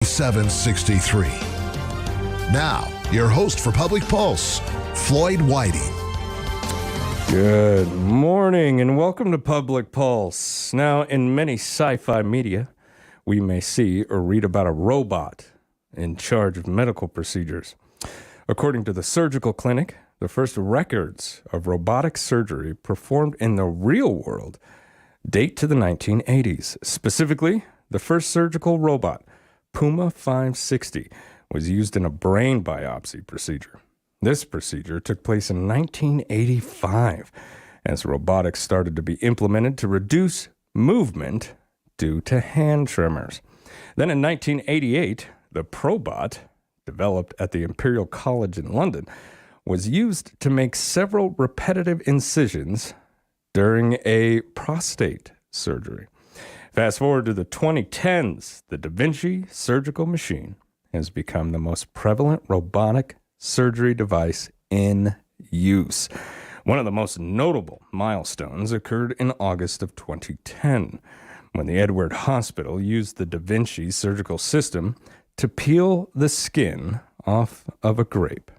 763. Now, your host for Public Pulse, Floyd Whiting. Good morning and welcome to Public Pulse. Now, in many sci-fi media, we may see or read about a robot in charge of medical procedures. According to the Surgical Clinic, the first records of robotic surgery performed in the real world date to the 1980s. Specifically, the first surgical robot, Puma 560, was used in a brain biopsy procedure. This procedure took place in 1985 as robotics started to be implemented to reduce movement due to hand tremors. Then in 1988, the Probot, developed at the Imperial College in London, was used to make several repetitive incisions during a prostate surgery. Fast forward to the 2010s, the Da Vinci surgical machine has become the most prevalent robotic surgery device in use. One of the most notable milestones occurred in August of 2010, when the Edward Hospital used the Da Vinci surgical system to peel the skin off of a grape,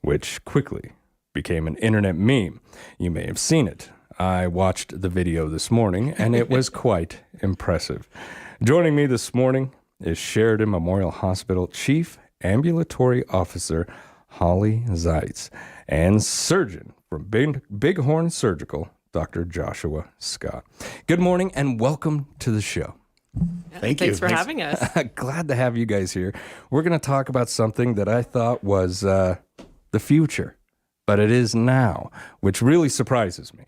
which quickly became an internet meme. You may have seen it. I watched the video this morning, and it was quite impressive. Joining me this morning is Sheridan Memorial Hospital Chief Ambulatory Officer Holly Zeitz and surgeon from Bighorn Surgical, Dr. Joshua Scott. Good morning and welcome to the show. Thanks for having us. Glad to have you guys here. We're going to talk about something that I thought was the future, but it is now, which really surprises me.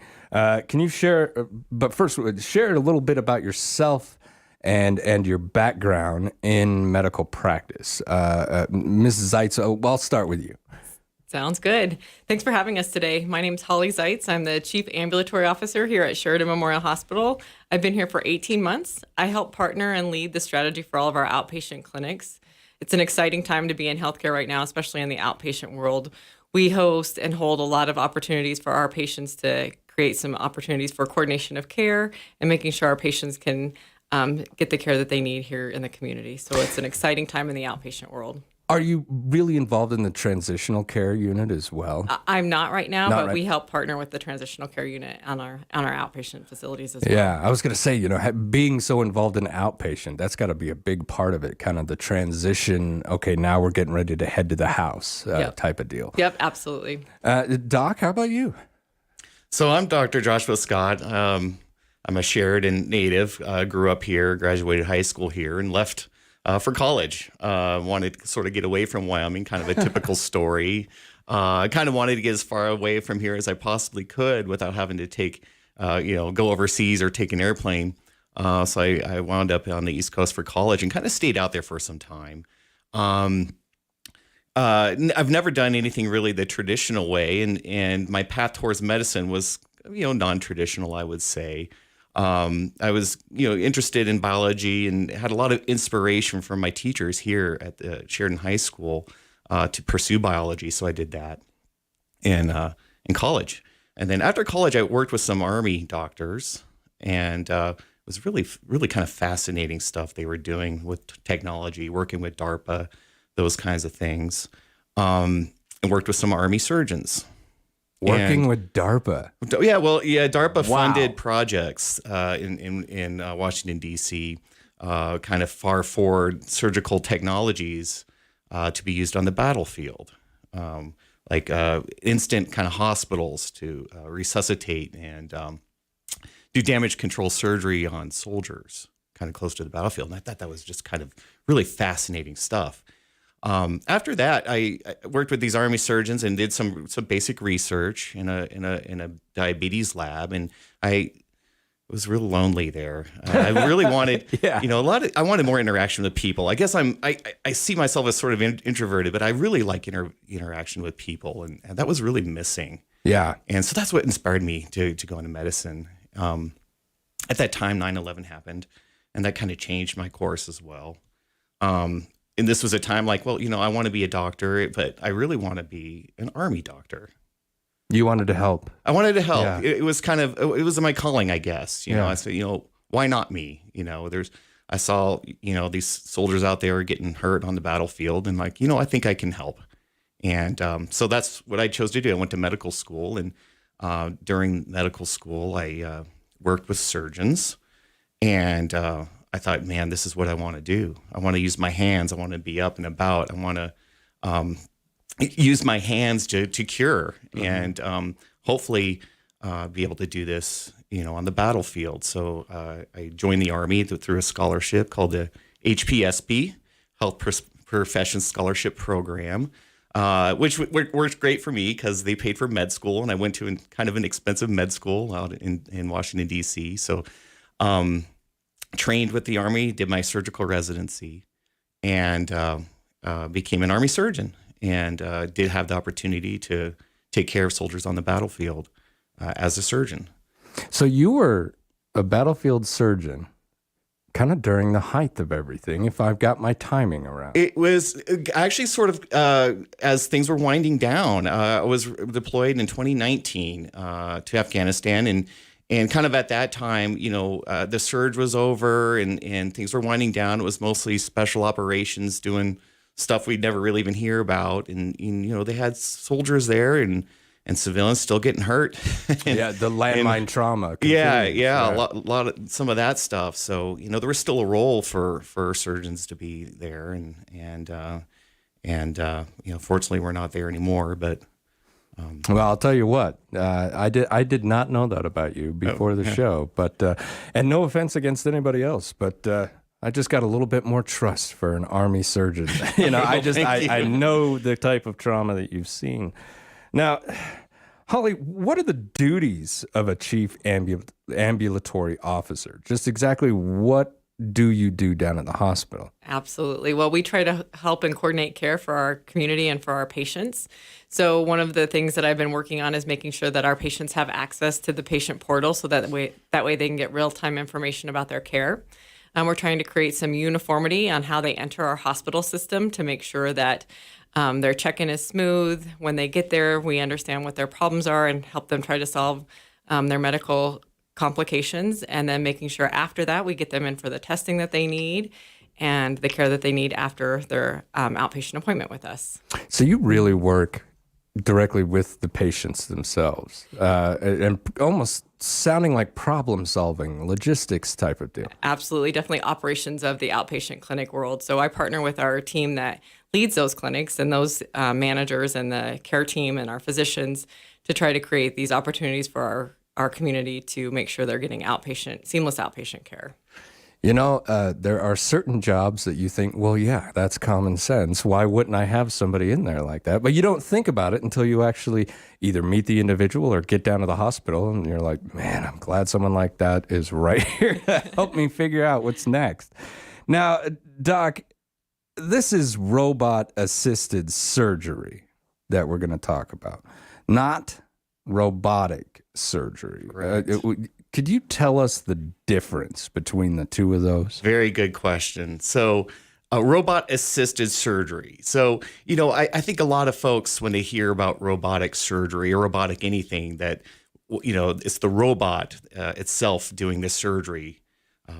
Can you share, but first, share a little bit about yourself and your background in medical practice. Ms. Zeitz, I'll start with you. Sounds good. Thanks for having us today. My name's Holly Zeitz. I'm the Chief Ambulatory Officer here at Sheridan Memorial Hospital. I've been here for 18 months. I help partner and lead the strategy for all of our outpatient clinics. It's an exciting time to be in healthcare right now, especially in the outpatient world. We host and hold a lot of opportunities for our patients to create some opportunities for coordination of care and making sure our patients can get the care that they need here in the community. So it's an exciting time in the outpatient world. Are you really involved in the transitional care unit as well? I'm not right now, but we help partner with the transitional care unit on our outpatient facilities as well. Yeah, I was going to say, being so involved in outpatient, that's got to be a big part of it, kind of the transition, okay, now we're getting ready to head to the house type of deal. Yep, absolutely. Doc, how about you? So I'm Dr. Joshua Scott. I'm a Sheridan native, grew up here, graduated high school here, and left for college. Wanted to sort of get away from Wyoming, kind of a typical story. I kind of wanted to get as far away from here as I possibly could without having to take, go overseas or take an airplane. So I wound up on the East Coast for college and kind of stayed out there for some time. I've never done anything really the traditional way, and my path towards medicine was, non-traditional, I would say. I was, interested in biology and had a lot of inspiration from my teachers here at the Sheridan High School to pursue biology. So I did that in college. And then after college, I worked with some Army doctors, and it was really, really kind of fascinating stuff they were doing with technology, working with DARPA, those kinds of things, and worked with some Army surgeons. Working with DARPA. Yeah, DARPA funded projects in Washington, D.C., kind of far forward surgical technologies to be used on the battlefield, like instant kind of hospitals to resuscitate and do damage control surgery on soldiers kind of close to the battlefield. And I thought that was just kind of really fascinating stuff. After that, I worked with these Army surgeons and did some basic research in a diabetes lab, and I was real lonely there. I really wanted, I wanted more interaction with people. I guess I see myself as sort of introverted, but I really like interaction with people, and that was really missing. Yeah, and so that's what inspired me to go into medicine. At that time, 9/11 happened, and that kind of changed my course as well. And this was a time like, well, I want to be a doctor, but I really want to be an Army doctor. You wanted to help. I wanted to help. Yeah. It was my calling, I guess. I said, why not me? There's I saw, these soldiers out there getting hurt on the battlefield, and like, I think I can help. And so that's what I chose to do. I went to medical school, and during medical school, I worked with surgeons, and I thought, man, this is what I want to do. I want to use my hands. I want to be up and about. I want to use my hands to cure, and hopefully be able to do this, on the battlefield. So I joined the Army through a scholarship called the HPSP, Health Professions Scholarship Program, which worked great for me because they paid for med school, and I went to kind of an expensive med school out in Washington, D.C. So trained with the Army, did my surgical residency, and became an Army surgeon, and did have the opportunity to take care of soldiers on the battlefield as a surgeon. So you were a battlefield surgeon kind of during the height of everything, if I've got my timing around. It was actually sort of as things were winding down. I was deployed in 2019 to Afghanistan, and kind of at that time, the surge was over and things were winding down. It was mostly special operations doing stuff we'd never really even hear about. And they had soldiers there and civilians still getting hurt. Yeah, the landmine trauma. Yeah, right. a lot of some of that stuff. So there was still a role for surgeons to be there, and fortunately we're not there anymore. But well, I'll tell you what, I did not know that about you before the show. But and no offense against anybody else, but I just got a little bit more trust for an Army surgeon. I know the type of trauma that you've seen. Now, Holly, what are the duties of a chief ambulatory officer? Just exactly what do you do down at the hospital? Absolutely. Well, we try to help and coordinate care for our community and for our patients. So one of the things that I've been working on is making sure that our patients have access to the patient portal so that way they can get real-time information about their care. We're trying to create some uniformity on how they enter our hospital system to make sure that their check-in is smooth. When they get there, we understand what their problems are and help them try to solve their medical complications. And then making sure after that, we get them in for the testing that they need and the care that they need after their outpatient appointment with us. So you really work directly with the patients themselves, and almost sounding like problem-solving, logistics type of deal. Absolutely, definitely operations of the outpatient clinic world. So I partner with our team that leads those clinics and those managers and the care team and our physicians to try to create these opportunities for our community to make sure they're getting seamless outpatient care. There are certain jobs that you think, well, yeah, that's common sense. Why wouldn't I have somebody in there like that? But you don't think about it until you actually either meet the individual or get down to the hospital and you're like, man, I'm glad someone like that is right here to help me figure out what's next. Now, Doc, this is robot-assisted surgery that we're going to talk about, not robotic surgery. Could you tell us the difference between the two of those? Very good question. So robot-assisted surgery. So, I think a lot of folks, when they hear about robotic surgery or robotic anything, that, it's the robot itself doing the surgery.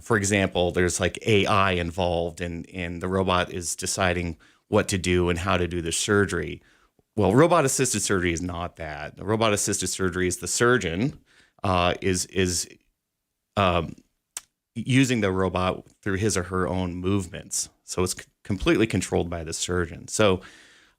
For example, there's like AI involved and the robot is deciding what to do and how to do the surgery. Well, robot-assisted surgery is not that. The robot-assisted surgery is the surgeon is using the robot through his or her own movements. So it's completely controlled by the surgeon. So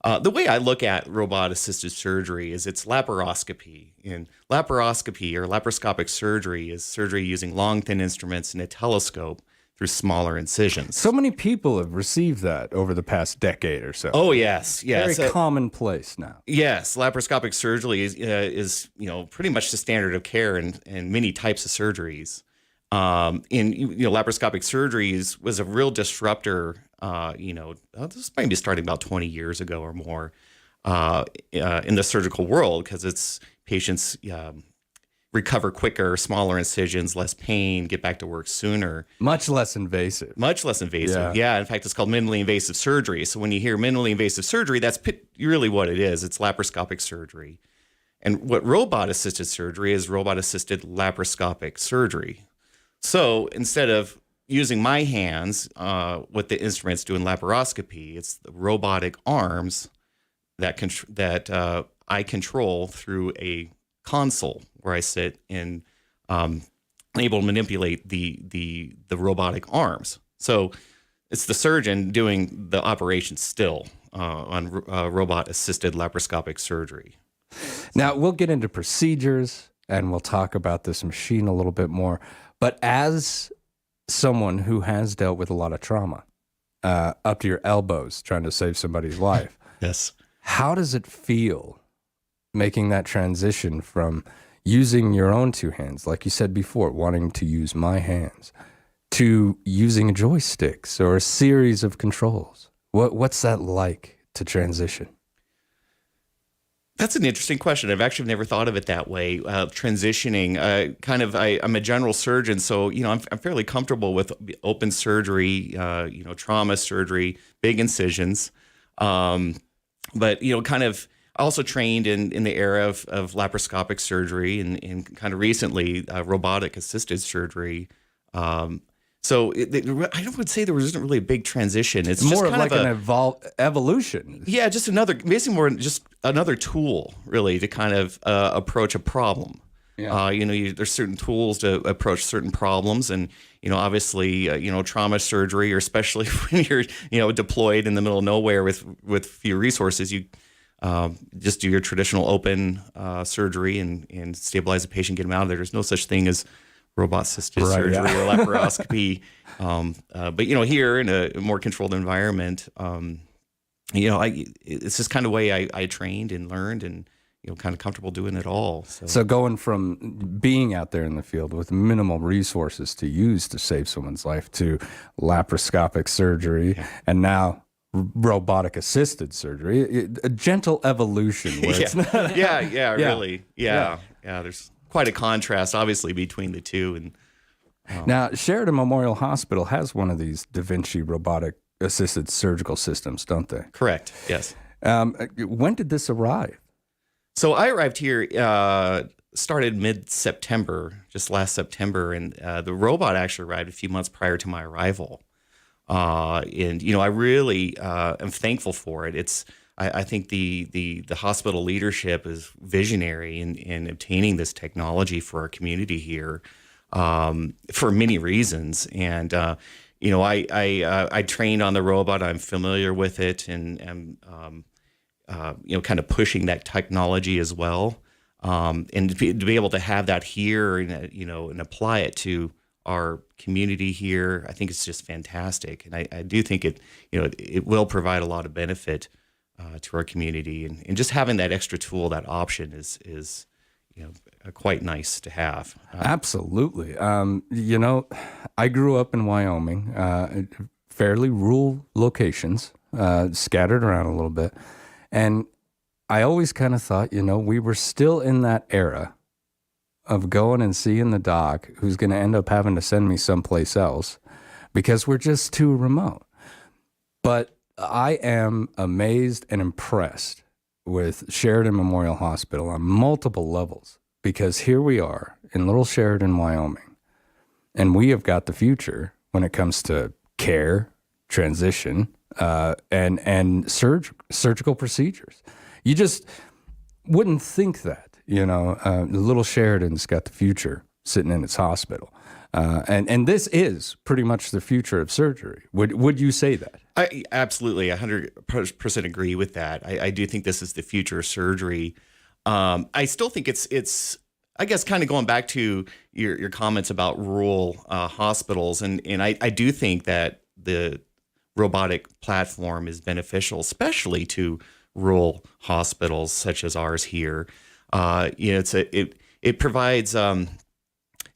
the way I look at robot-assisted surgery is it's laparoscopy. And laparoscopy or laparoscopic surgery is surgery using long, thin instruments and a telescope through smaller incisions. So many people have received that over the past decade or so. Oh, yes. Very commonplace now. Yes. Laparoscopic surgery is pretty much the standard of care in many types of surgeries. Laparoscopic surgeries was a real disruptor, this might be starting about 20 years ago or more in the surgical world because it's patients recover quicker, smaller incisions, less pain, get back to work sooner. Much less invasive. Much less invasive. Yeah. In fact, it's called minimally invasive surgery. So when you hear minimally invasive surgery, that's really what it is. It's laparoscopic surgery. And what robot-assisted surgery is robot-assisted laparoscopic surgery. So instead of using my hands with the instruments doing laparoscopy. It's the robotic arms that I control through a console where I sit and able to manipulate the robotic arms. So it's the surgeon doing the operation still on robot-assisted laparoscopic surgery. Now, we'll get into procedures and we'll talk about this machine a little bit more. But as someone who has dealt with a lot of trauma, up to your elbows trying to save somebody's life, Yes. how does it feel making that transition from using your own two hands, like you said before, wanting to use my hands, to using joysticks or a series of controls? What's that like to transition? That's an interesting question. I've actually never thought of it that way. Transitioning, I'm a general surgeon, so I'm fairly comfortable with open surgery, trauma surgery, big incisions, but kind of also trained in the era of laparoscopic surgery and kind of recently robotic assisted surgery. So I would say there wasn't really a big transition. It's more just of like an evolution. Yeah, basically more just another tool, really, to kind of approach a problem. Yeah. There's certain tools to approach certain problems, and obviously, trauma surgery, or especially when you're deployed in the middle of nowhere with few resources, you just do your traditional open surgery and stabilize the patient, get them out of there. There's no such thing as robot-assisted surgery or laparoscopy. But here in a more controlled environment, it's just kind of way I trained and learned, and kind of comfortable doing it all. So going from being out there in the field with minimal resources to use to save someone's life to laparoscopic surgery, and now robotic assisted surgery, a gentle evolution. Where it's not, really. Yeah. There's quite a contrast, obviously, between the two. And now, Sheridan Memorial Hospital has one of these Da Vinci robotic assisted surgical systems, don't they? Correct. Yes. When did this arrive? So I arrived here, started mid-September, just last September, and the robot actually arrived a few months prior to my arrival. And I really am thankful for it. I think the hospital leadership is visionary in obtaining this technology for our community here, for many reasons. And I trained on the robot. I'm familiar with it, and am kind of pushing that technology as well. And to be able to have that here and and apply it to our community here, I think it's just fantastic. And I do think it will provide a lot of benefit to our community, and just having that extra tool, that option is quite nice to have. Absolutely. I grew up in Wyoming, fairly rural locations, scattered around a little bit, and I always kind of thought, we were still in that era of going and seeing the doc who's going to end up having to send me someplace else because we're just too remote. But I am amazed and impressed with Sheridan Memorial Hospital on multiple levels, because here we are in little Sheridan, Wyoming, and we have got the future when it comes to care, transition, and surgical procedures. You just wouldn't think that, little Sheridan's got the future sitting in its hospital. And this is pretty much the future of surgery. Would you say that? I absolutely 100% agree with that. I do think this is the future of surgery. I still think it's I guess kind of going back to your comments about rural hospitals, and I do think that the robotic platform is beneficial, especially to rural hospitals such as ours here. It provides kind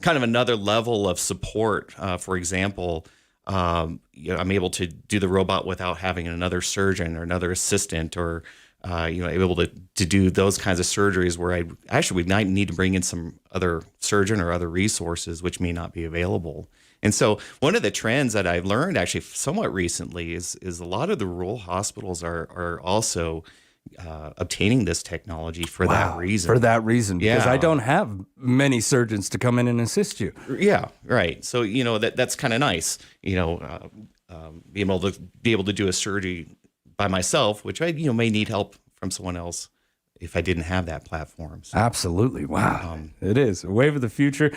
of another level of support. For example, I'm able to do the robot without having another surgeon or another assistant, or able to do those kinds of surgeries where I actually would need to bring in some other surgeon or other resources which may not be available. And so one of the trends that I've learned actually somewhat recently is a lot of the rural hospitals are also obtaining this technology for that reason. For that reason, because Yeah. I don't have many surgeons to come in and assist you. Yeah, right. So that's kind of nice. Being able to do a surgery by myself, which I may need help from someone else if I didn't have that platform. So, Absolutely. Wow. It is a wave of the future.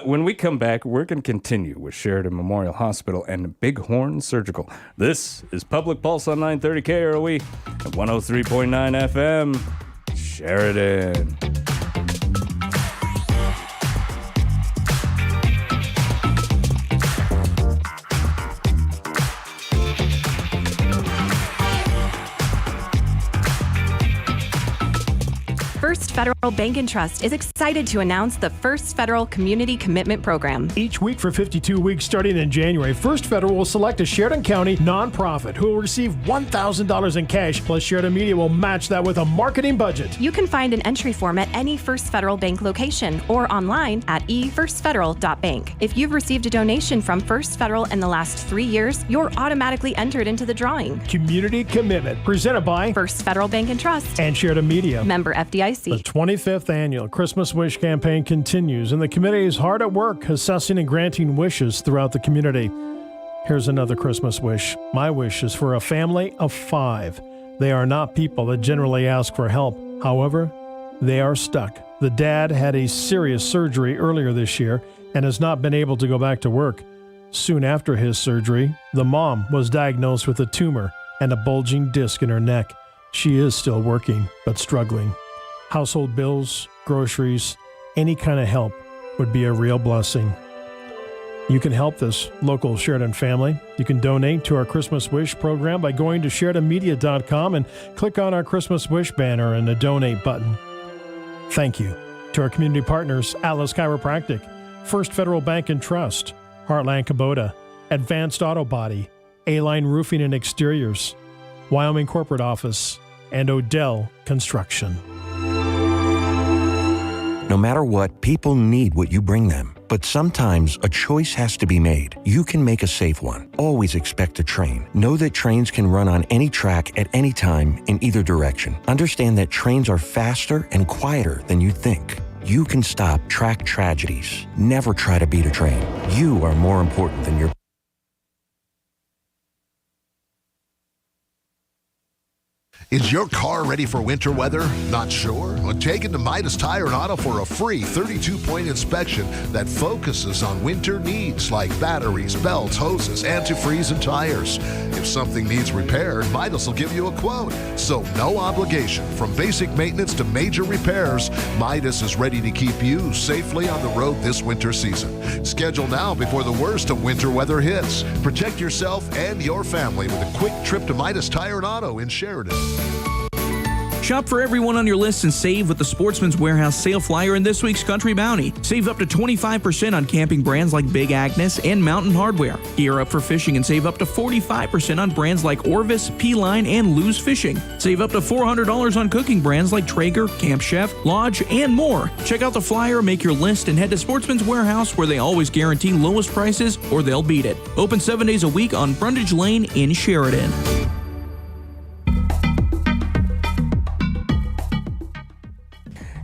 When we come back, we're going to continue with Sheridan Memorial Hospital and Bighorn Surgical. This is Public Pulse on 930 KROE at 103.9 FM. Sheridan. First Federal Bank and Trust is excited to announce the First Federal Community Commitment Program. Each week for 52 weeks starting in January, First Federal will select a Sheridan County nonprofit who will receive $1,000 in cash, plus Sheridan Media will match that with a marketing budget. You can find an entry form at any First Federal Bank location or online at efirstfederal.bank. If you've received a donation from First Federal in the last 3 years, you're automatically entered into the drawing. Community Commitment, presented by First Federal Bank and Trust. and Sheridan Media. Member FDIC. The 25th annual Christmas Wish campaign continues, and the committee is hard at work assessing and granting wishes throughout the community. Here's another Christmas wish. My wish is for a family of 5. They are not people that generally ask for help. However, they are stuck. The dad had a serious surgery earlier this year and has not been able to go back to work. Soon after his surgery, the mom was diagnosed with a tumor and a bulging disc in her neck. She is still working, but struggling. Household bills, groceries, any kind of help would be a real blessing. You can help this local Sheridan family. You can donate to our Christmas Wish program by going to SheridanMedia.com and click on our Christmas Wish banner and the donate button. Thank you to our community partners, Atlas Chiropractic, First Federal Bank and Trust, Heartland Kubota, Advanced Auto Body, A-Line Roofing and Exteriors, Wyoming Corporate Office, and Odell Construction. No matter what, people need what you bring them. But sometimes a choice has to be made. You can make a safe one. Always expect a train. Know that trains can run on any track at any time in either direction. Understand that trains are faster and quieter than you think. You can stop track tragedies. Never try to beat a train. You are more important than your Is your car ready for winter weather? Not sure? Well, take it to Midas Tire and Auto for a free 32-point inspection that focuses on winter needs like batteries, belts, hoses, antifreeze, and tires. If something needs repaired, Midas will give you a quote. So no obligation. From basic maintenance to major repairs, Midas is ready to keep you safely on the road this winter season. Schedule now before the worst of winter weather hits. Protect yourself and your family with a quick trip to Midas Tire and Auto in Sheridan. Shop for everyone on your list and save with the Sportsman's Warehouse sale flyer in this week's Country Bounty. Save up to 25% on camping brands like Big Agnes and Mountain Hardware. Gear up for fishing and save up to 45% on brands like Orvis, P-Line, and Lew's Fishing. Save up to $400 on cooking brands like Traeger, Camp Chef, Lodge, and more. Check out the flyer, make your list, and head to Sportsman's Warehouse where they always guarantee lowest prices or they'll beat it. Open 7 days a week on Brundage Lane in Sheridan.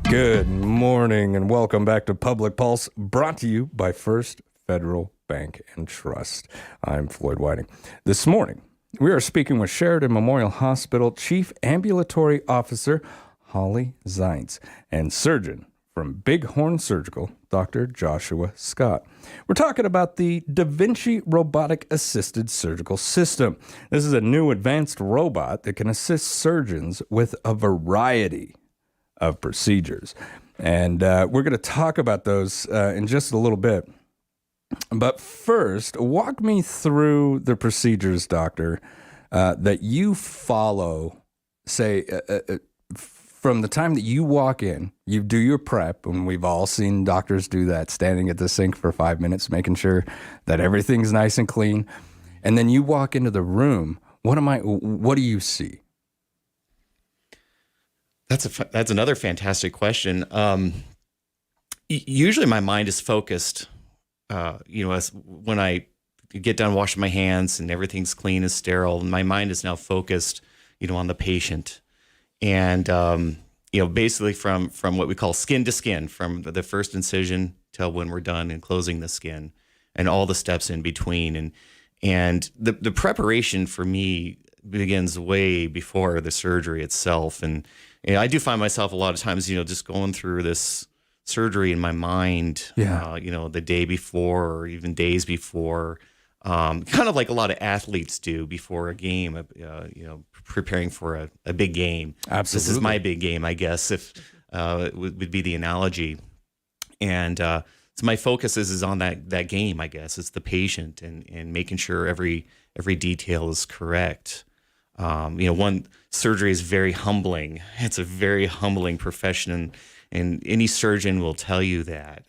Good morning and welcome back to Public Pulse, brought to you by First Federal Bank and Trust. I'm Floyd Whiting. This morning, we are speaking with Sheridan Memorial Hospital Chief Ambulatory Officer Holly Zeitz and surgeon from Bighorn Surgical, Dr. Joshua Scott. We're talking about the Da Vinci Robotic Assisted Surgical System. This is a new advanced robot that can assist surgeons with a variety of procedures. And we're going to talk about those in just a little bit. But first, walk me through the procedures, doctor, that you follow, say, from the time that you walk in, you do your prep, and we've all seen doctors do that, standing at the sink for 5 minutes, making sure that everything's nice and clean. And then you walk into the room. What do you see? That's another fantastic question. Usually my mind is focused, as when I get done washing my hands and everything's clean and sterile, my mind is now focused, on the patient. And basically from what we call skin to skin, from the first incision till when we're done and closing the skin, and all the steps in between. And the preparation for me begins way before the surgery itself. And I do find myself a lot of times, just going through this surgery in my mind, the day before or even days before, kind of like a lot of athletes do before a game, preparing for a big game. Absolutely. This is my big game, I guess, if would be the analogy. And so my focus is on that game, I guess. It's the patient and making sure every detail is correct. One surgery is very humbling. It's a very humbling profession, and any surgeon will tell you that.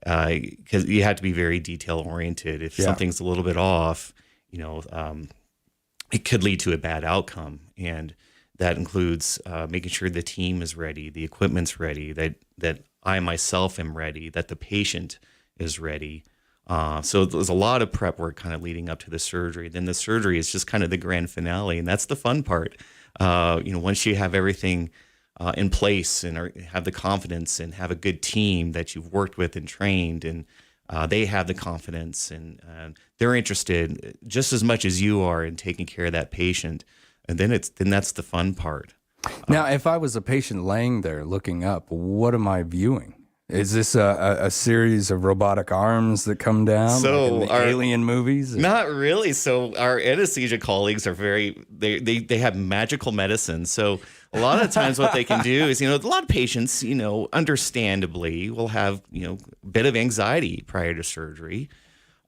Because you have to be very detail oriented. If something's a little bit off, it could lead to a bad outcome. And that includes making sure the team is ready, the equipment's ready, that I myself am ready, that the patient is ready. So there's a lot of prep work kind of leading up to the surgery. Then the surgery is just kind of the grand finale, and that's the fun part. Once you have everything in place and have the confidence and have a good team that you've worked with and trained, and they have the confidence and they're interested just as much as you are in taking care of that patient. And then that's the fun part. Now, if I was a patient laying there looking up, what am I viewing? Is this a series of robotic arms that come down like in the alien movies? Not really. So our anesthesia colleagues are they have magical medicine. So a lot of times what they can do is, a lot of patients, understandably will have, a bit of anxiety prior to surgery.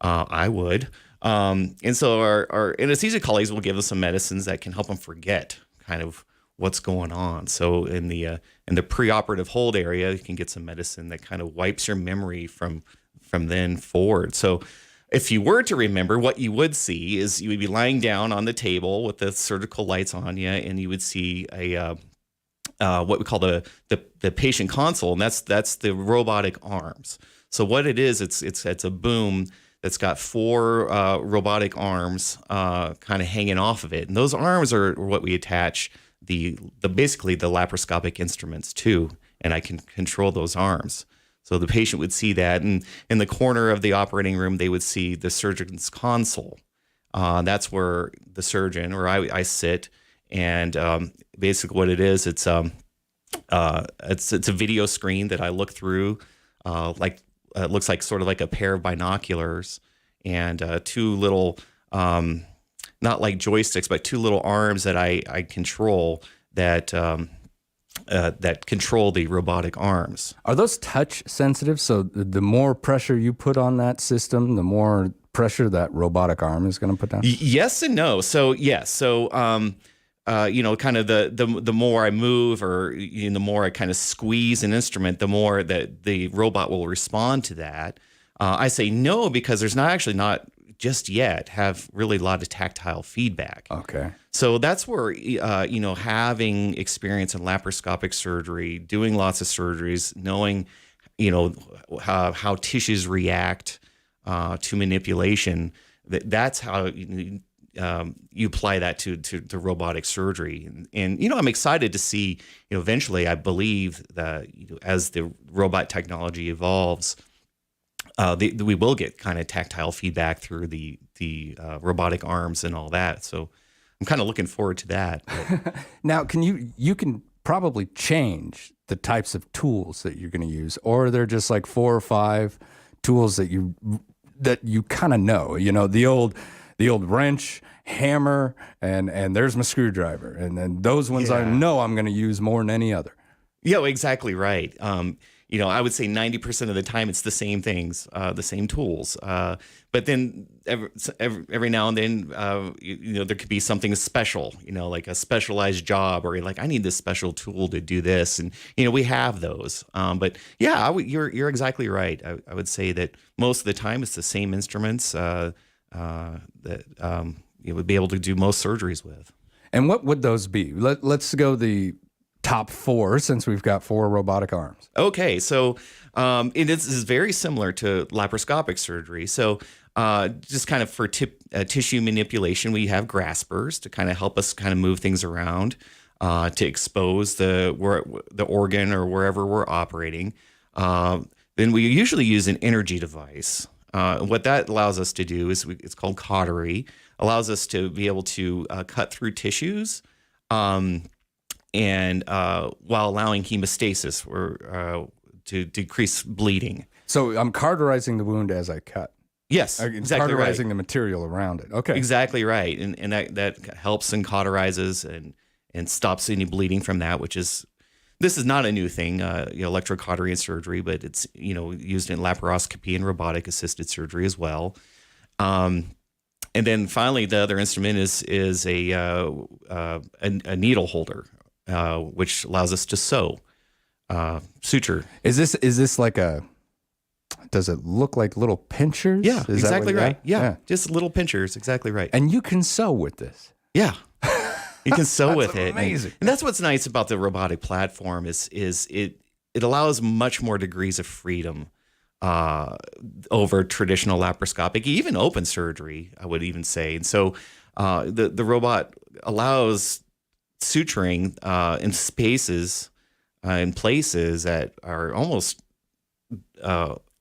I would. And so our anesthesia colleagues will give us some medicines that can help them forget kind of what's going on. So in the preoperative hold area, you can get some medicine that kind of wipes your memory from then forward. So if you were to remember, what you would see is you would be lying down on the table with the surgical lights on you, and you would see a what we call the patient console, and that's the robotic arms. So what it is, it's a boom that's got 4 robotic arms kind of hanging off of it, and those arms are what we attach basically the laparoscopic instruments to, and I can control those arms. So the patient would see that, and in the corner of the operating room, they would see the surgeon's console. That's where the surgeon or I sit, and basically what it is, it's a video screen that I look through, it looks like sort of like a pair of binoculars, and 2 little. Not like joysticks, but 2 little arms that I control that control the robotic arms. Are those touch sensitive? So the more pressure you put on that system, the more pressure that robotic arm is going to put down? Yes and no. So yes. So kind of the more I move or the more I kind of squeeze an instrument, the more that the robot will respond to that. I say no because there's not just yet have really a lot of tactile feedback. Okay. So that's where, having experience in laparoscopic surgery, doing lots of surgeries, knowing, how tissues react to manipulation, that's how you apply that to robotic surgery. And I'm excited to see, eventually I believe that as the robot technology evolves, we will get kind of tactile feedback through the robotic arms and all that. So I'm kind of looking forward to that. Now, you can probably change the types of tools that you're going to use, or they're just like 4 or 5 tools that you kind of know. The old wrench, hammer, and there's my screwdriver, and then those ones I know I'm going to use more than any other. Yeah, exactly right. I would say 90% of the time it's the same things, the same tools. But then every now and then, there could be something special, like a specialized job, or like I need this special tool to do this, and we have those. But yeah, you're exactly right. I would say that most of the time it's the same instruments that you would be able to do most surgeries with. And what would those be? Let's go the top 4 since we've got 4 robotic arms. Okay, so it is very similar to laparoscopic surgery. So just kind of for tissue manipulation, we have graspers to kind of help us kind of move things around. to expose the organ or wherever we're operating. Then we usually use an energy device. What that allows us to do is it's called cautery. Allows us to be able to cut through tissues, and while allowing hemostasis or to decrease bleeding. So I'm cauterizing the wound as I cut. Yes, exactly right. Cauterizing the material around it. Okay. Exactly right. And that helps and cauterizes and stops any bleeding from that, this is not a new thing, electrocautery in surgery, but it's, used in laparoscopy and robotic assisted surgery as well. And then finally, the other instrument is a needle holder, which allows us to sew, suture. Is this like does it look like little pinchers? Yeah, Is exactly that right. Yeah, just little pinchers. Exactly right. And you can sew with this. Yeah. You can sew with it. Amazing. And that's what's nice about the robotic platform is it allows much more degrees of freedom over traditional laparoscopic, even open surgery, I would even say. And so the robot allows suturing in spaces, in places that are almost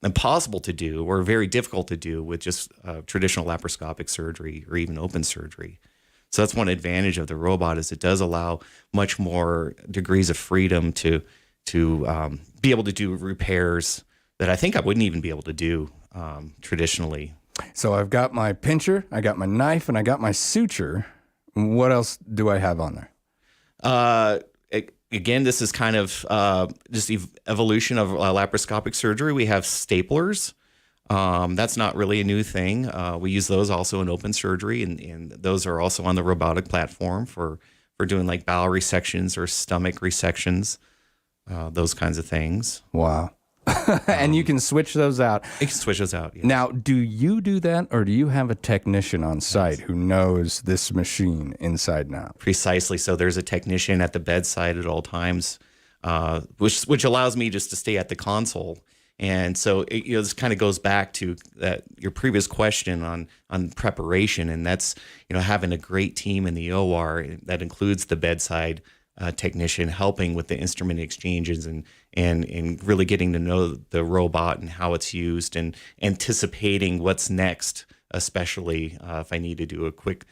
impossible to do or very difficult to do with just traditional laparoscopic surgery or even open surgery. So that's one advantage of the robot is it does allow much more degrees of freedom to be able to do repairs that I think I wouldn't even be able to do traditionally. So I've got my pincher, I got my knife, and I got my suture. What else do I have on there? Again, this is kind of just evolution of laparoscopic surgery. We have staplers. That's not really a new thing. We use those also in open surgery, and those are also on the robotic platform for doing like bowel resections or stomach resections, those kinds of things. Wow. And you can switch those out. You can switch those out. Yes. Now, do you do that, or do you have a technician on site who knows this machine inside and out? Precisely. So there's a technician at the bedside at all times, which allows me just to stay at the console. And so this kind of goes back to your previous question on preparation, and that's having a great team in the OR that includes the bedside technician helping with the instrument exchanges and really getting to know the robot and how it's used and anticipating what's next, especially if I need to do a quick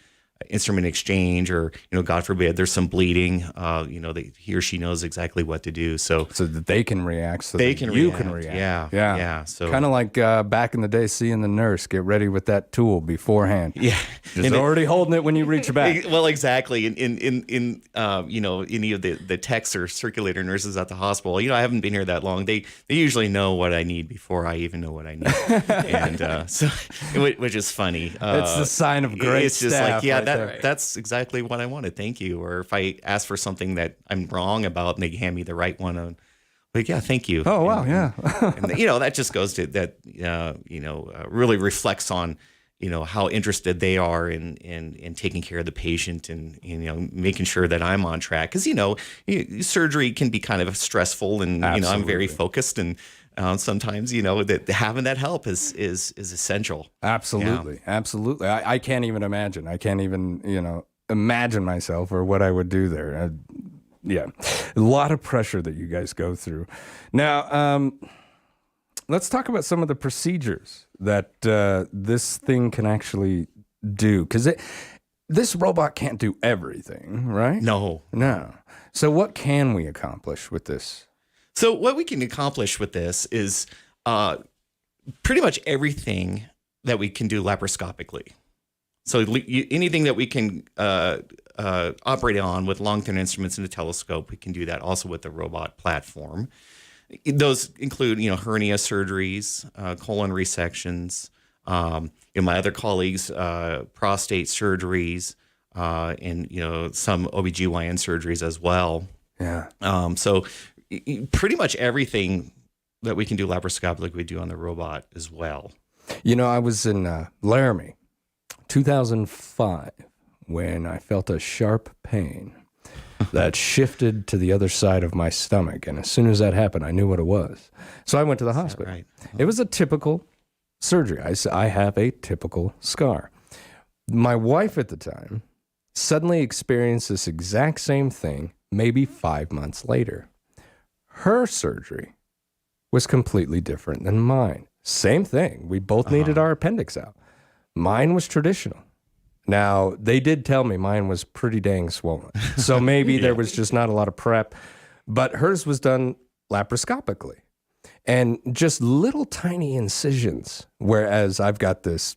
instrument exchange or, God forbid, there's some bleeding, he or she knows exactly what to do. So that they can react, so they that can you react. can react. Yeah. So kind of like back in the day, seeing the nurse get ready with that tool beforehand. Yeah. Just already holding it when you reach back. Well, exactly. In any of the techs or circulator nurses at the hospital, I haven't been here that long. They usually know what I need before I even know what I need. And so, which is funny. It's the sign of great It's just staff. like, that's exactly what I wanted. Thank you. Or if I ask for something that I'm wrong about and they hand me the right one, like, yeah, thank you. Oh, wow. Yeah. And that just goes to that, really reflects on, how interested they are in taking care of the patient and, making sure that I'm on track. Cause, surgery can be kind of stressful and, I'm very focused and, sometimes, that having that help is essential. Absolutely. Yeah. Absolutely. I can't even imagine. I can't even, imagine myself or what I would do there. Yeah. A lot of pressure that you guys go through. Now, let's talk about some of the procedures that this thing can actually do. Because this robot can't do everything, right? No. So what can we accomplish with this? So what we can accomplish with this is pretty much everything that we can do laparoscopically. So anything that we can operate on with long-term instruments and a telescope, we can do that also with the robot platform. Those include, hernia surgeries, colon resections, my other colleagues, prostate surgeries, and, some OBGYN surgeries as well. Yeah. So pretty much everything that we can do laparoscopically, we do on the robot as well. I was in Laramie, 2005, when I felt a sharp pain that shifted to the other side of my stomach. And as soon as that happened, I knew what it was. So I went to the hospital. Right. It was a typical surgery. I have a typical scar. My wife at the time suddenly experienced this exact same thing maybe 5 months later. Her surgery was completely different than mine. Same thing. We both needed our appendix out. Mine was traditional. Now, they did tell me mine was pretty dang swollen. So maybe there was just not a lot of prep. But hers was done laparoscopically. And just little tiny incisions, whereas I've got this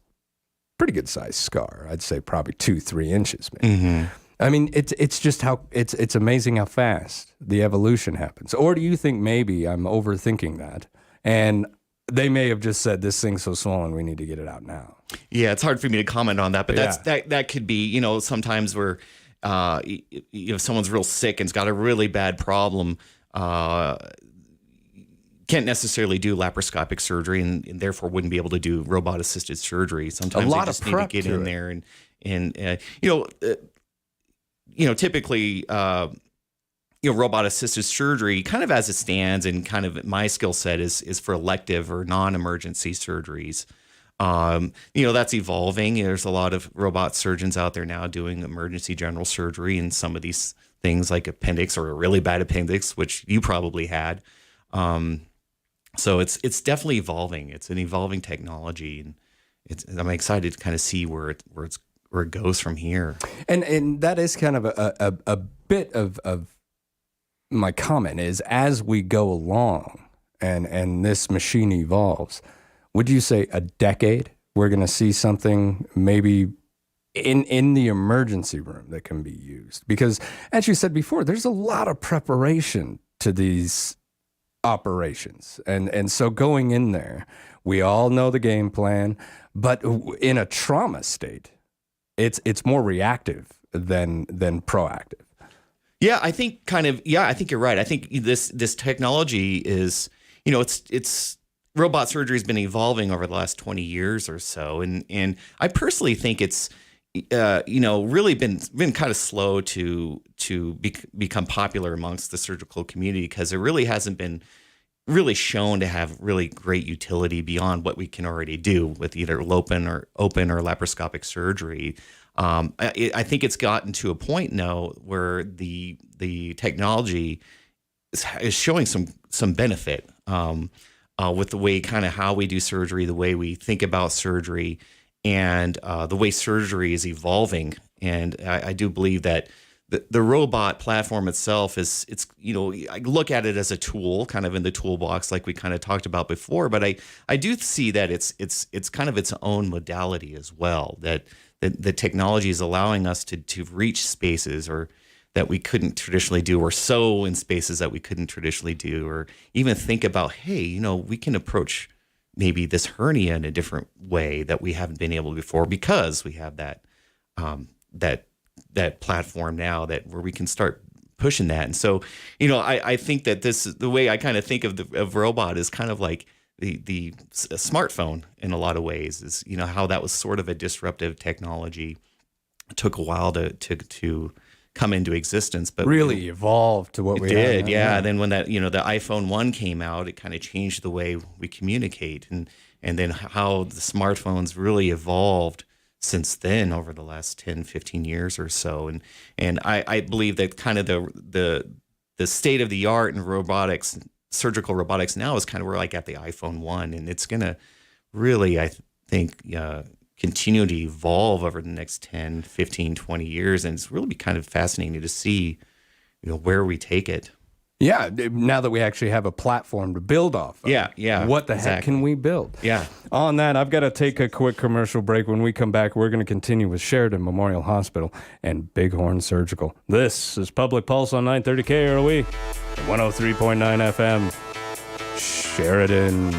pretty good sized scar. I'd say probably 2-3 inches, maybe. I mean, it's just how it's amazing how fast the evolution happens. Or do you think maybe I'm overthinking that, and they may have just said this thing's so swollen we need to get it out now? Yeah, it's hard for me to comment on that, but that could be, sometimes where someone's real sick and's got a really bad problem, can't necessarily do laparoscopic surgery and therefore wouldn't be able to do robot assisted surgery. Sometimes they just need to get in there and typically robot assisted surgery kind of as it stands and kind of my skill set is for elective or non-emergency surgeries. That's evolving. There's a lot of robot surgeons out there now doing emergency general surgery and some of these things like appendix or a really bad appendix, which you probably had. So it's definitely evolving. It's an evolving technology, and I'm excited to kind of see where it goes from here. And that is kind of a bit of my comment is as we go along and this machine evolves, would you say a decade we're going to see something maybe in the emergency room that can be used? Because as you said before, there's a lot of preparation to these operations. And so going in there, we all know the game plan, but in a trauma state, it's more reactive than proactive. Yeah, I think you're right. I think this technology is, it's robot surgery has been evolving over the last 20 years or so. And I personally think it's, really been kind of slow to become popular amongst the surgical community because it really hasn't been really shown to have really great utility beyond what we can already do with either open or laparoscopic surgery. I think it's gotten to a point now where the technology is showing some benefit with the way kind of how we do surgery, the way we think about surgery, and the way surgery is evolving. And I do believe that the robot platform itself I look at it as a tool kind of in the toolbox like we kind of talked about before, but I do see that it's kind of its own modality as well, that the technology is allowing us to reach spaces or that we couldn't traditionally do, or sew in spaces that we couldn't traditionally do, or even think about, hey, we can approach maybe this hernia in a different way that we haven't been able to before because we have that platform now where we can start pushing that. And so, I think that the way I kind of think of robot is kind of like the smartphone in a lot of ways is, how that was sort of a disruptive technology. It took a while to come into existence, but really evolved to what we did. Yeah. And then when that, the iPhone 1 came out, it kind of changed the way we communicate and then how the smartphones really evolved since then over the last 10, 15 years or so. And I believe that kind of the state of the art in robotics, surgical robotics now is kind of where like at the iPhone 1, and it's going to really, I think, continue to evolve over the next 10, 15, 20 years. And it's really be kind of fascinating to see, where we take it. Yeah, now that we actually have a platform to build off of. Yeah. What the heck can we build? Yeah. On that, I've got to take a quick commercial break. When we come back, we're going to continue with Sheridan Memorial Hospital and Bighorn Surgical. This is Public Pulse on 930 KROE, 103.9 FM, Sheridan.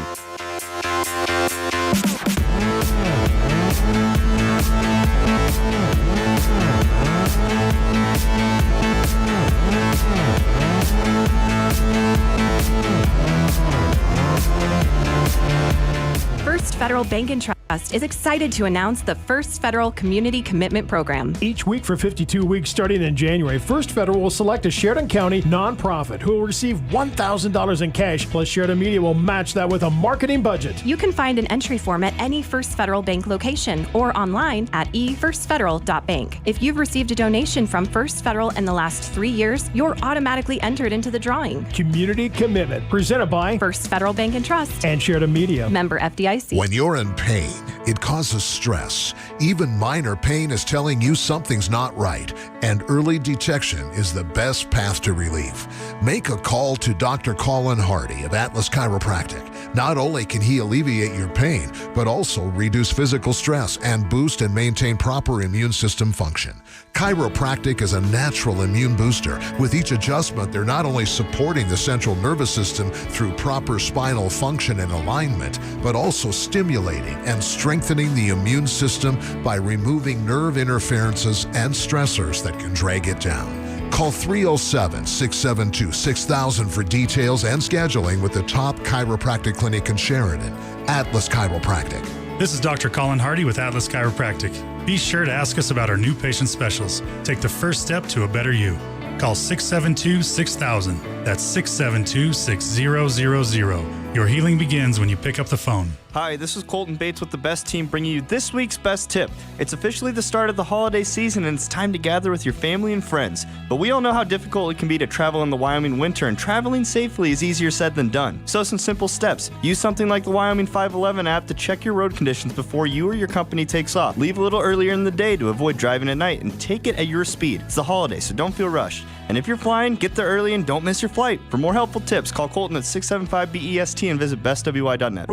First Federal Bank and Trust. Trust is excited to announce the First Federal Community Commitment Program. Each week for 52 weeks starting in January, First Federal will select a Sheridan County nonprofit who will receive $1,000 in cash, plus Sheridan Media will match that with a marketing budget. You can find an entry form at any First Federal Bank location or online at efirstfederal.bank. If you've received a donation from First Federal in the last 3 years, you're automatically entered into the drawing. Community Commitment, presented by First Federal Bank and Trust and Sheridan Media. Member FDIC. When you're in pain, it causes stress. Even minor pain is telling you something's not right, and early detection is the best path to relief. Make a call to Dr. Colin Hardy of Atlas Chiropractic. Not only can he alleviate your pain, but also reduce physical stress and boost and maintain proper immune system function. Chiropractic is a natural immune booster. With each adjustment, they're not only supporting the central nervous system through proper spinal function and alignment, but also stimulating and strengthening the immune system by removing nerve interferences and stressors that can drag it down. Call 307-672-6000 for details and scheduling with the top chiropractic clinic in Sheridan, Atlas Chiropractic. This is Dr. Colin Hardy with Atlas Chiropractic. Be sure to ask us about our new patient specials. Take the first step to a better you. Call 672-6000. That's 672-6000. Your healing begins when you pick up the phone. Hi, this is Colton Bates with the Best Team bringing you this week's Best Tip. It's officially the start of the holiday season and it's time to gather with your family and friends. But we all know how difficult it can be to travel in the Wyoming winter, and traveling safely is easier said than done. So some simple steps. Use something like the Wyoming 511 app to check your road conditions before you or your company takes off. Leave a little earlier in the day to avoid driving at night and take it at your speed. It's the holiday, so don't feel rushed. And if you're flying, get there early and don't miss your flight. For more helpful tips, call Colton at 675-BEST and visit bestwi.net.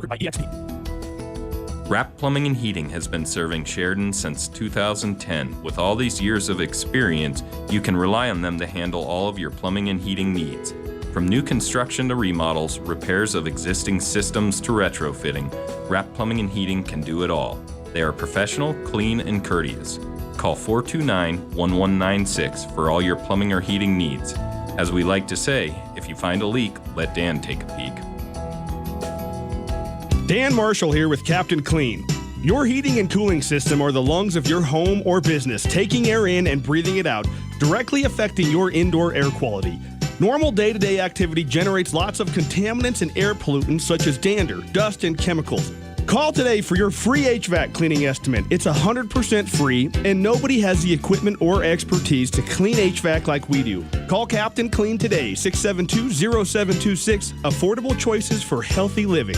Rapp Plumbing and Heating has been serving Sheridan since 2010. With all these years of experience, you can rely on them to handle all of your plumbing and heating needs. From new construction to remodels, repairs of existing systems to retrofitting, Rapp Plumbing and Heating can do it all. They are professional, clean, and courteous. Call 429-1196 for all your plumbing or heating needs. As we like to say, if you find a leak, let Dan take a peek. Dan Marshall here with Captain Clean. Your heating and cooling system are the lungs of your home or business, taking air in and breathing it out, directly affecting your indoor air quality. Normal day-to-day activity generates lots of contaminants and air pollutants such as dander, dust, and chemicals. Call today for your free HVAC cleaning estimate. It's 100% free, and nobody has the equipment or expertise to clean HVAC like we do. Call Captain Clean today, 672-0726. Affordable choices for healthy living.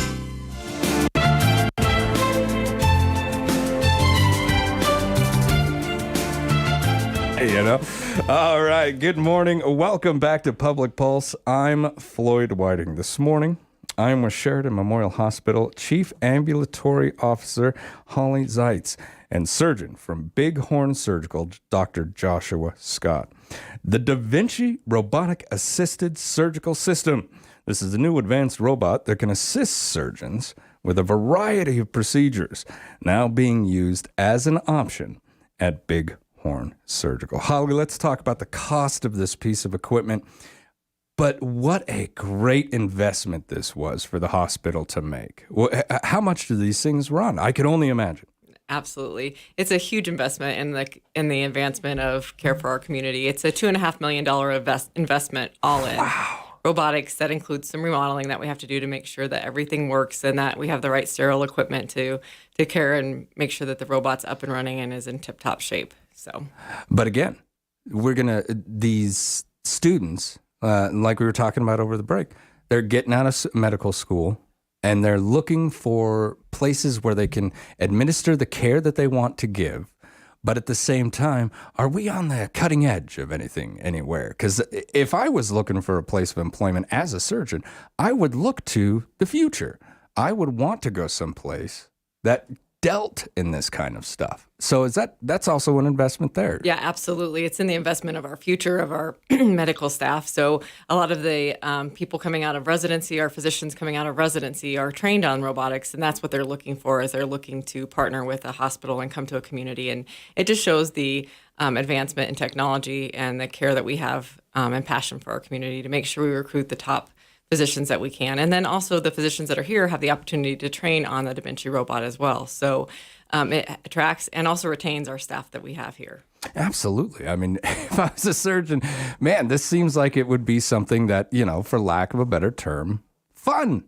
All right. Good morning. Welcome back to Public Pulse. I'm Floyd Whiting. This morning, I'm with Sheridan Memorial Hospital Chief Ambulatory Officer Holly Zeitz and surgeon from Bighorn Surgical, Dr. Joshua Scott. The Da Vinci Robotic Assisted Surgical System. This is a new advanced robot that can assist surgeons with a variety of procedures, now being used as an option at Bighorn Surgical. Holly, let's talk about the cost of this piece of equipment. But what a great investment this was for the hospital to make. How much do these things run? I could only imagine. Absolutely. It's a huge investment in the advancement of care for our community. It's a $2.5 million investment all in. Wow. Robotics that includes some remodeling that we have to do to make sure that everything works and that we have the right sterile equipment to care and make sure that the robot's up and running and is in tip-top shape. So, but again, these students, like we were talking about over the break, they're getting out of medical school and they're looking for places where they can administer the care that they want to give. But at the same time, are we on the cutting edge of anything anywhere? Because if I was looking for a place of employment as a surgeon, I would look to the future. I would want to go someplace that dealt in this kind of stuff. So that's also an investment there? Yeah, absolutely. It's in the investment of our future, of our medical staff. So a lot of the people coming out of residency, our physicians coming out of residency are trained on robotics, and that's what they're looking for, is they're looking to partner with a hospital and come to a community. And it just shows the advancement in technology and the care that we have and passion for our community to make sure we recruit the top physicians that we can. And then also the physicians that are here have the opportunity to train on the Da Vinci robot as well. So it attracts and also retains our staff that we have here. Absolutely. I mean, if I was a surgeon, man, this seems like it would be something that, for lack of a better term, fun.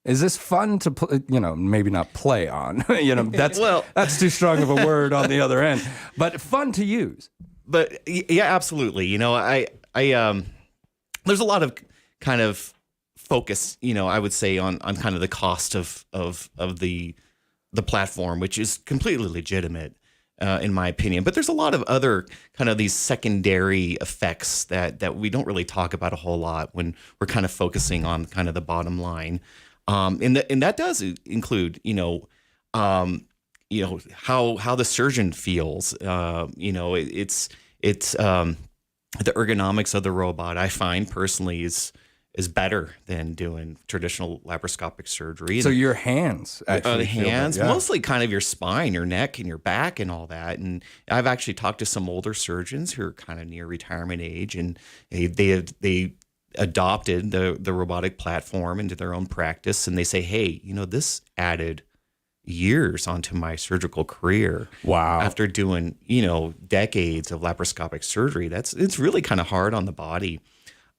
Is this fun to, maybe not play on? That's too strong of a word on the other end, but fun to use. But yeah, absolutely. I there's a lot of kind of focus, I would say on kind of the cost of the platform, which is completely legitimate. In my opinion, but there's a lot of other kind of these secondary effects that we don't really talk about a whole lot when we're kind of focusing on kind of the bottom line, and that does include how the surgeon feels. It's the ergonomics of the robot. I find personally is better than doing traditional laparoscopic surgery. So your hands actually mostly kind of your spine, your neck, and your back, and all that. And I've actually talked to some older surgeons who are kind of near retirement age, and they adopted the robotic platform into their own practice, and they say, hey, this added years onto my surgical career. Wow. After doing, decades of laparoscopic surgery, it's really kind of hard on the body.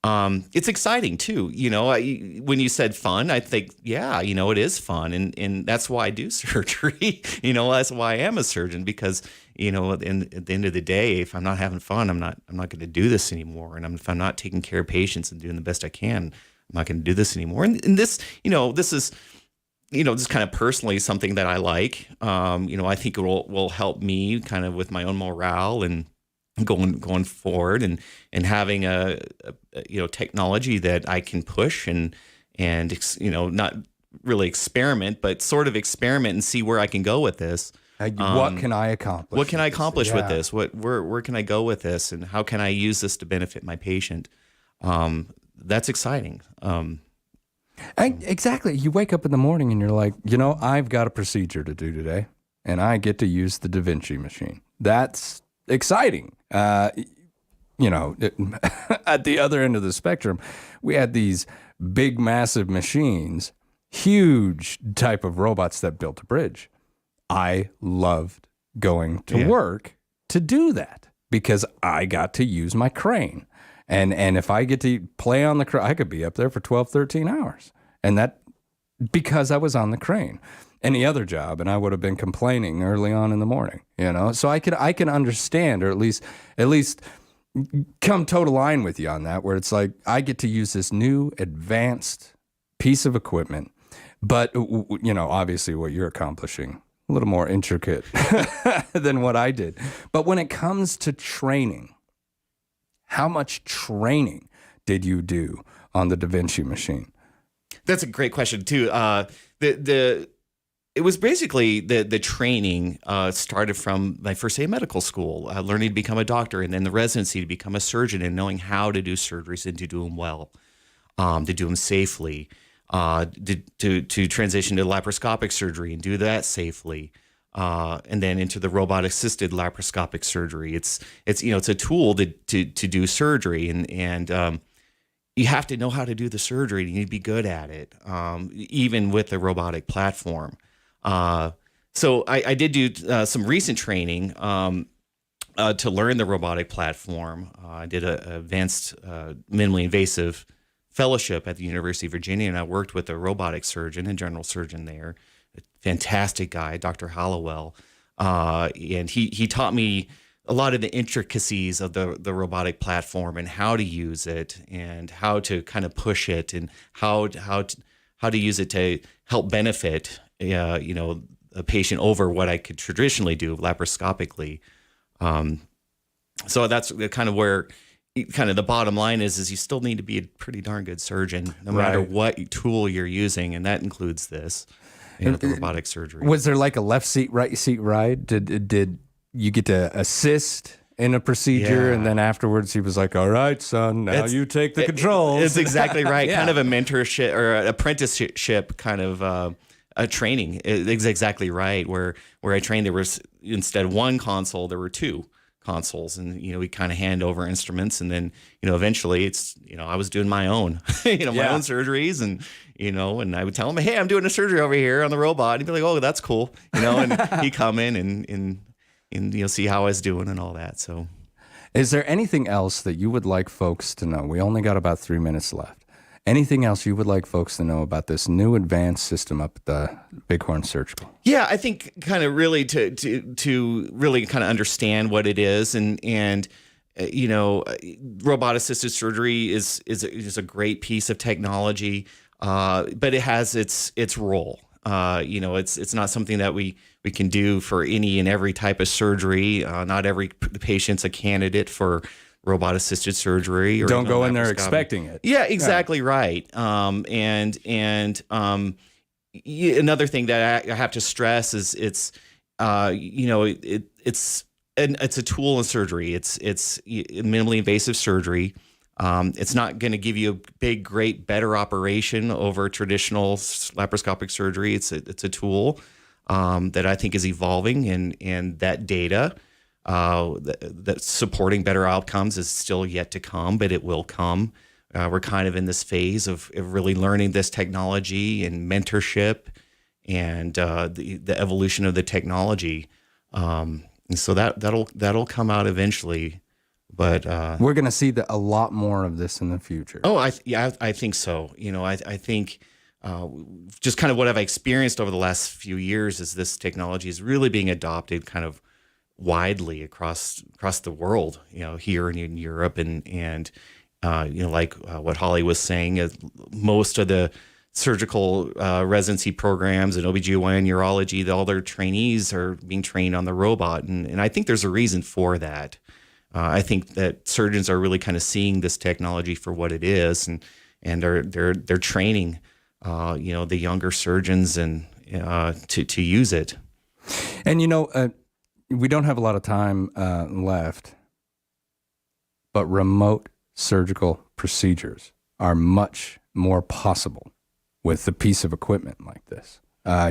It's exciting too. When you said fun, I think, it is fun. And that's why I do surgery. That's why I am a surgeon, because, at the end of the day, if I'm not having fun, I'm not going to do this anymore. And if I'm not taking care of patients and doing the best I can, I'm not going to do this anymore. And this, this is, just kind of personally something that I like. I think it will help me kind of with my own morale and going forward, and having a technology that I can push and not really experiment, but sort of experiment and see where I can go with this. What can I accomplish? What can I accomplish with this? Where can I go with this, and how can I use this to benefit my patient? That's exciting. Exactly. You wake up in the morning and you're like, I've got a procedure to do today, and I get to use the Da Vinci machine. That's exciting. At the other end of the spectrum, we had these big, massive machines, huge type of robots that built a bridge. I loved going to work to do that because I got to use my crane. And if I get to play on the crane, I could be up there for 12, 13 hours. And that because I was on the crane. Any other job, and I would have been complaining early on in the morning, So I can understand, or at least come toe to line with you on that, where it's like I get to use this new advanced piece of equipment, but obviously what you're accomplishing a little more intricate than what I did. But when it comes to training, how much training did you do on the Da Vinci machine? That's a great question too. It was basically the training started from my first day of medical school, learning to become a doctor, and then the residency to become a surgeon, and knowing how to do surgeries and to do them well, to do them safely, to transition to laparoscopic surgery and do that safely, and then into the robot-assisted laparoscopic surgery. It's a tool to do surgery, and you have to know how to do the surgery. You need to be good at it, even with the robotic platform. So I did do some recent training to learn the robotic platform. I did an advanced minimally invasive fellowship at the University of Virginia, and I worked with a robotic surgeon and general surgeon there, a fantastic guy, Dr. Hallowell, and he taught me a lot of the intricacies of the robotic platform and how to use it and how to kind of push it and how to use it to help benefit a patient over what I could traditionally do laparoscopically. So that's kind of where kind of the bottom line is you still need to be a pretty darn good surgeon no matter what tool you're using, and that includes this, the robotic surgery. Was there like a left seat, right seat ride? Did you get to assist in a procedure, and then afterwards he was like, all right, son, now you take the controls. It's exactly right. Kind of a mentorship or an apprenticeship kind of a training. It's exactly right. Where I trained, there was, instead of one console, there were two. consoles, and we kind of hand over instruments, and then eventually it's I was doing my own my own surgeries, and and I would tell him, hey, I'm doing a surgery over here on the robot, and he'd be like, oh, that's cool, and he'd come in and see how I was doing and all that. So is there anything else that you would like folks to know? We only got about 3 minutes left. Anything else you would like folks to know about this new advanced system up at the Bighorn Surgical? Yeah, I think kind of really to really kind of understand what it is, and robot assisted surgery is a great piece of technology, but it has its role. It's not something that we can do for any and every type of surgery. Not every patient's a candidate for robot-assisted surgery. Or don't go in there expecting it. Yeah, exactly right. Another thing that I have to stress is it's a tool in surgery. It's minimally invasive surgery. It's not going to give you a big, great, better operation over traditional laparoscopic surgery. It's a tool that I think is evolving, and that data that supporting better outcomes is still yet to come, but it will come. We're kind of in this phase of really learning this technology and mentorship and the evolution of the technology. And so that'll come out eventually. But we're going to see a lot more of this in the future. Oh, I think so. I think just kind of what I've experienced over the last few years is this technology is really being adopted kind of widely across the world, here in Europe, and like what Holly was saying, most of the surgical residency programs and OBGYN, urology, all their trainees are being trained on the robot, and I think there's a reason for that. I think that surgeons are really kind of seeing this technology for what it is, and they're training the younger surgeons and to use it. And we don't have a lot of time left, but remote surgical procedures are much more possible with a piece of equipment like this.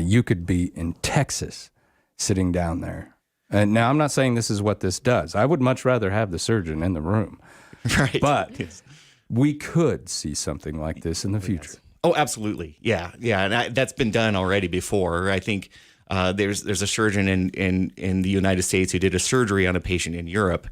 You could be in Texas sitting down there. And now I'm not saying this is what this does. I would much rather have the surgeon in the room. Right. But we could see something like this in the future. Yes. Oh, absolutely. Yeah. And that's been done already before. I think there's a surgeon in the United States who did a surgery on a patient in Europe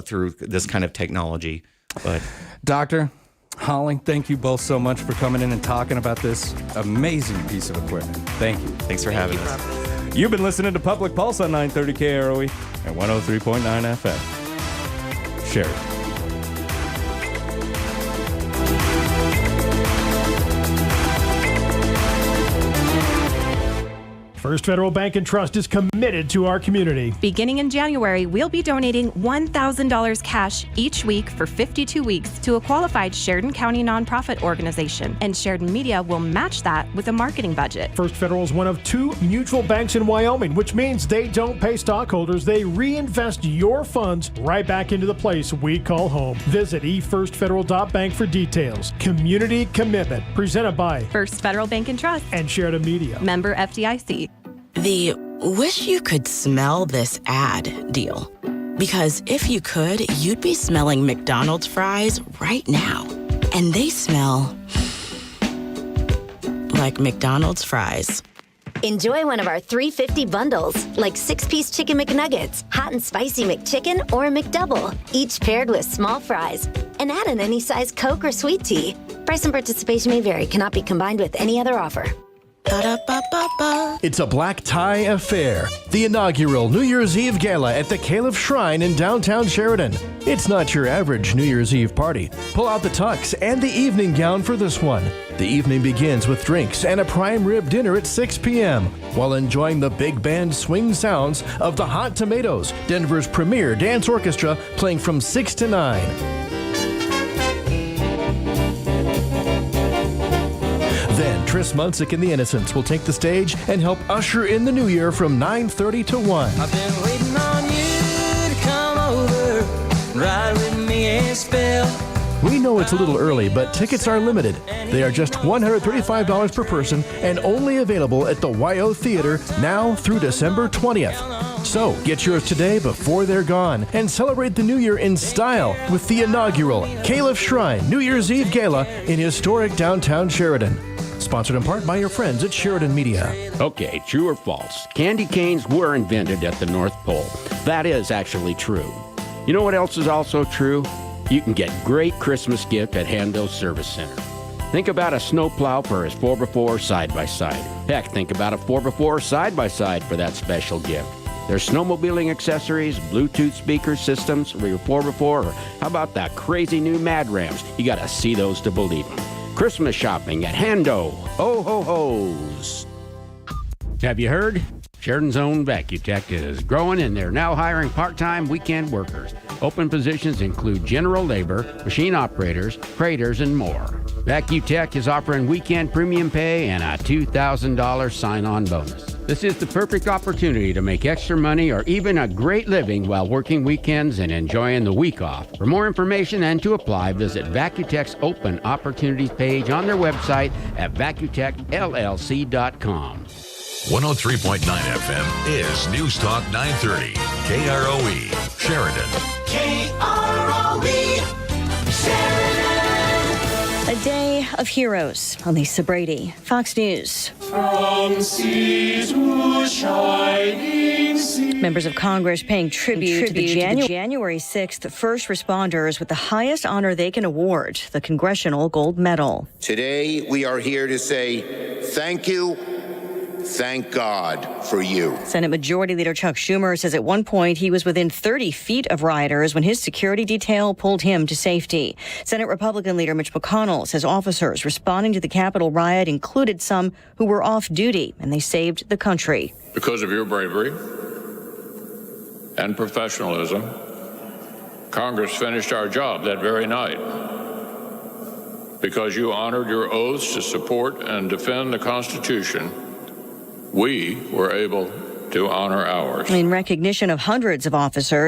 through this kind of technology. But Doctor, Holly, thank you both so much for coming in and talking about this amazing piece of equipment. Thank you. Thanks for having us. You've been listening to Public Pulse on 930 KROE and 103.9 FM. Share it. First Federal Bank and Trust is committed to our community. Beginning in January, we'll be donating $1,000 cash each week for 52 weeks to a qualified Sheridan County nonprofit organization, and Sheridan Media will match that with a marketing budget. First Federal is one of 2 mutual banks in Wyoming, which means they don't pay stockholders. They reinvest your funds right back into the place we call home. Visit efirstfederal.bank for details. Community commitment, presented by First Federal Bank and Trust and Sheridan Media. Member FDIC. The wish you could smell this ad deal. Because if you could, you'd be smelling McDonald's fries right now. And they smell like McDonald's fries. Enjoy one of our $3.50 bundles, like 6-piece chicken McNuggets, hot and spicy McChicken, or a McDouble, each paired with small fries. And add in any size Coke or sweet tea. Price and participation may vary, cannot be combined with any other offer. Ba-da-ba-ba-ba. It's a black tie affair. The inaugural New Year's Eve Gala at the Caliph Shrine in downtown Sheridan. It's not your average New Year's Eve party. Pull out the tux and the evening gown for this one. The evening begins with drinks and a prime rib dinner at 6 p.m. while enjoying the big band swing sounds of the Hot Tomatoes, Denver's premier dance orchestra, playing from 6 to 9. Then Tris Munsick and the Innocents will take the stage and help usher in the new year from 9:30 to 1. I've been waiting on you to come over, ride with me and spell. We know it's a little early, but tickets are limited. They are just $135 per person and only available at the YO Theater now through December 20th. So get yours today before they're gone and celebrate the new year in style with the inaugural Caliph Shrine New Year's Eve Gala in historic downtown Sheridan. Sponsored in part by your friends at Sheridan Media. Okay, true or false? Candy canes were invented at the North Pole. That is actually true. You know what else is also true? You can get great Christmas gift at Handel Service Center. Think about a snowplow for his 4x4 side-by-side. Heck, think about a 4x4 side-by-side for that special gift. There's snowmobiling accessories, Bluetooth speaker systems for your 4x4, or how about that crazy new Mad Rams? You gotta see those to believe them. Christmas shopping at Hando. Ho, ho, ho's. Have you heard? Sheridan's own Vacutech is growing, and they're now hiring part-time weekend workers. Open positions include general labor, machine operators, craters, and more. Vacutech is offering weekend premium pay and a $2,000 sign-on bonus. This is the perfect opportunity to make extra money or even a great living while working weekends and enjoying the week off. For more information and to apply, visit Vacutech's open opportunities page on their website at vacutechllc.com. 103.9 FM is News Talk 930. KROE, Sheridan. KROE, Sheridan. A day of heroes. Lisa Brady, Fox News. From sea to shining sea. Members of Congress paying tribute to the January 6th first responders with the highest honor they can award, the Congressional Gold Medal. Today, we are here to say thank you. Thank God for you. Senate Majority Leader Chuck Schumer says at one point he was within 30 feet of rioters when his security detail pulled him to safety. Senate Republican Leader Mitch McConnell says officers responding to the Capitol riot included some who were off duty, and they saved the country. Because of your bravery and professionalism, Congress finished our job that very night. Because you honored your oaths to support and defend the Constitution, we were able to honor ours. In recognition of hundreds of officers